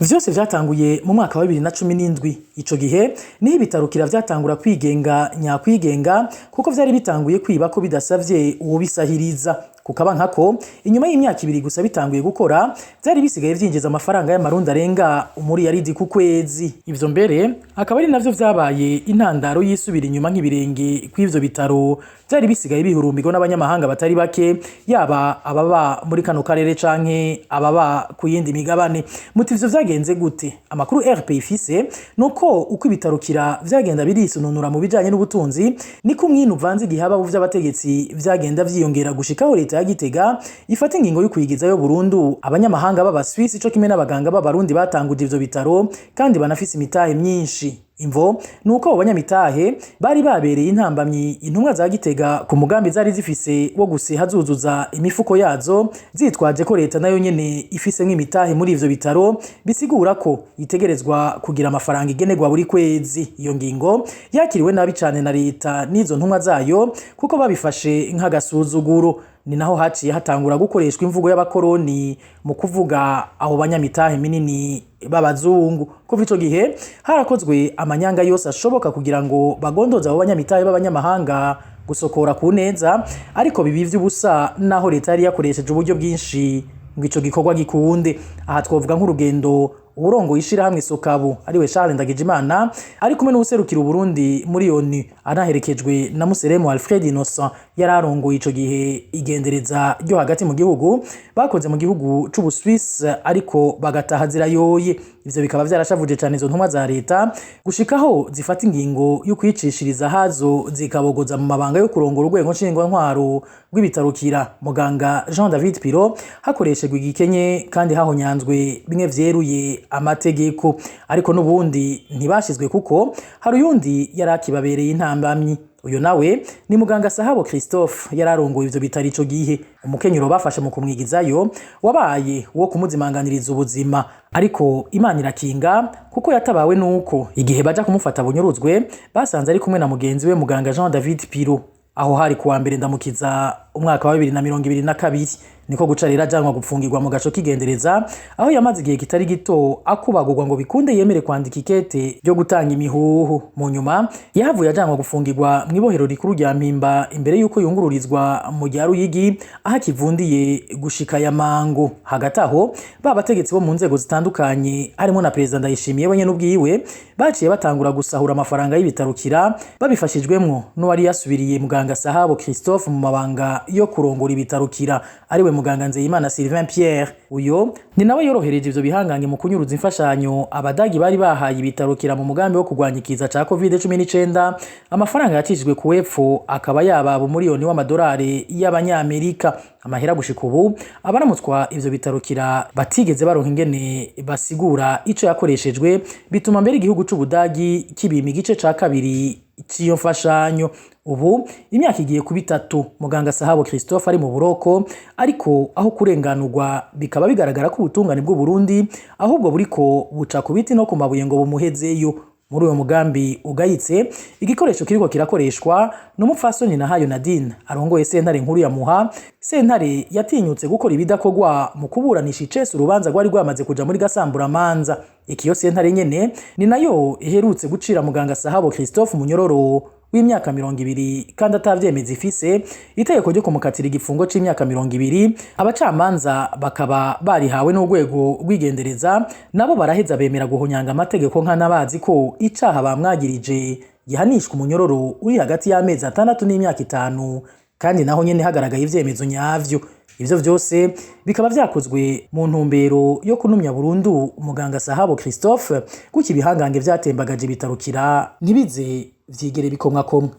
Vyose vyatanguye mu mwaka wa 2017. Ico gihe niho ibitarukira vyatangura kwigenga nyakwigenga kuko vyari bitanguye kwiba ko bidasavye uwo bisahiriza. Kukaba nkako inyuma y'imyaka 2 gusa bitanguye gukora vyari bisigaye vyinjiza amafaranga y'amarundi arenga umuriyaridi ku kwezi. Ivyo mbere akaba ari navyo vyabaye intandaro yisubira inyuma nk'ibirenge kw'ivyo bitaro vyari bisigaye bihurumbirwa n'abanyamahanga batari bake, yaba ababa muri kano karere canke ababa ku yindi migabane. Muti ivyo vyagenze gute? Amakuru RP ifise nuko uko ibitarukira vyagenda birisununura mu bijanye n'ubutunzi niko umwino uvanze igihaba vy'abategetsi vyagenda vyiyongera gushikaho leta ya Gitega ifata ingingo yo kuyigizayo burundu abanyamahanga b'aba Swiss co kimwe n'abaganga b'abarundi batanguje ivyo bitaro kandi banafise imitahe myinshi. Imvo nuko abo banyamitahe bari babereye intambamyi intumwa za Gitega ku mugambi zari zifise wo guseha zuzuza imifuko yazo zitwaje ko leta nayo nyene ifise nk'imitahe muri ivyo bitaro, bisigura ko itegerezwa kugira amafaranga igenerwa buri kwezi. Iyo ngingo yakiriwe nabi cane na leta n'izo ntumwa zayo kuko babifashe nk'agasuzuguro. Ni naho haciye hatangura gukoreshwa imvugo y'abakoroni mu kuvuga abo banyamitahe minini b'abazungu. Kuva ico gihe harakozwe amanyanga yose ashoboka kugira ngo bagondoze abo banyamitahe b'abanyamahanga gusokora ku neza, ariko bibivye ubusa naho leta yari yakoresheje uburyo bwinshi ngo ico gikorwa gikunde. Aha twovuga nk'urugendo urongo yishira hamwe sokabu ariwe Charles Ndagijimana ari kumwe n'ubuserukira Burundi muri ONU anaherekejwe na Museremu Alfred Innocent yararongoye ico gihe igendereza ryo hagati mu gihugu bakoze mu gihugu c'u Swiss, ariko bagataha zirayoye. Ivyo bikaba vyarashavuje cyane izo ntumwa za leta gushikaho zifata ingingo yo kwicishiriza hazo zikabogoza mu mabanga yo kurongora urwego nshingwantwaro rw'ibitarukira muganga Jean David Piro hakoreshejwe igikenye kandi hahonyanzwe bimwe vyeruye amategeko, ariko n'ubundi ntibashizwe kuko hari uyundi yarakibabereye intambamyi. Uyo nawe ni muganga Sahabo Christophe yararongoye ivyo bitari ico gihe. Umukenyero bafashe mu kumwigizayo wabaye wo kumuzimanganiriza ubuzima, ariko Imana irakinga kuko yatabawe nuko igihe baja kumufata bunyuruzwe basanze ari kumwe na mugenzi we muganga Jean David Piro. Aho hari kuwa mbere ndamukiza umwaka wa 2022 niko guca rero ajanwa gupfungirwa mu gaco kigendereza, aho yamaze igihe kitari gito akubagurwa ngo bikunde yemere kwandika ikete ryo gutanga imihuhu. Mu nyuma yahavuye ajanwa gufungirwa mw'ibohero rikuru rya Mpimba imbere yuko yungururizwa mu rya Ruyigi aho kivundiye gushika ya mango. Hagati aho babategetsi bo mu nzego zitandukanye harimo na President Ndayishimiye wenye n'ubwiwe baciye batangura gusahura amafaranga y'ibitarukira babifashijwemwo n'uwari yasubiriye muganga Sahabo Christophe mu mabanga yo kurongora ibitarukira ariwe muganga Nzeyimana Sylvain Pierre. Uyo ni nawe yorohereje ivyo bihangange mu kunyuruza imfashanyo abadagi bari bahaye ibitarukira mu mugambi wo kurwanyikiza ca COVID-19. Amafaranga yacishijwe ku wepfo akaba yababa umuriyoni w'amadolari y'abanyamerika. Amahera gushika ubu abaramutswa ivyo bitarukira batigeze baronka ingene basigura ico yakoreshejwe, bituma mbere igihugu c'Ubudagi kibima igice ca kabiri c'iyo mfashanyo. Ubu imyaka igiye kuba 3 muganga Sahabo Christophe ari mu buroko, ariko aho kurenganurwa bikaba bigaragara ko ubutungane bw'u Burundi ahubwo buriko buca ku biti no ku mabuye ngo bumuhezeyo. Muri uwo mugambi ugayitse igikoresho kiriko kirakoreshwa n'umupfasoni na Hayo Nadine arongoye sentare nkuru ya Muha. Sentare yatinyutse gukora ibidakogwa mu kuburanisha icese urubanza rwari rwamaze kuja muri gasambura manza. Ikiyo sentare nyene ni nayo iherutse gucira muganga Sahabo Christophe munyororo w'imyaka 20 kandi atavyemeza ifise itegeko ryo kumukatira igifungo c'imyaka 20. Abacamanza bakaba barihawe n'urwego rw'igendereza nabo baraheza bemera guhonyanga amategeko nk'anabazi ko icaha bamwagirije gihanishwa umunyororo uri hagati y'amezi 6 n'imyaka 5, kandi naho nyene hagaragaye ivyemezo nyavyo. Ivyo vyose bikaba vyakozwe mu ntumbero yo kunumya burundu muganga Sahabo Christophe kuko ibihangange vyatembagaje bitarukira ntibize vyigere bikomwakomwa.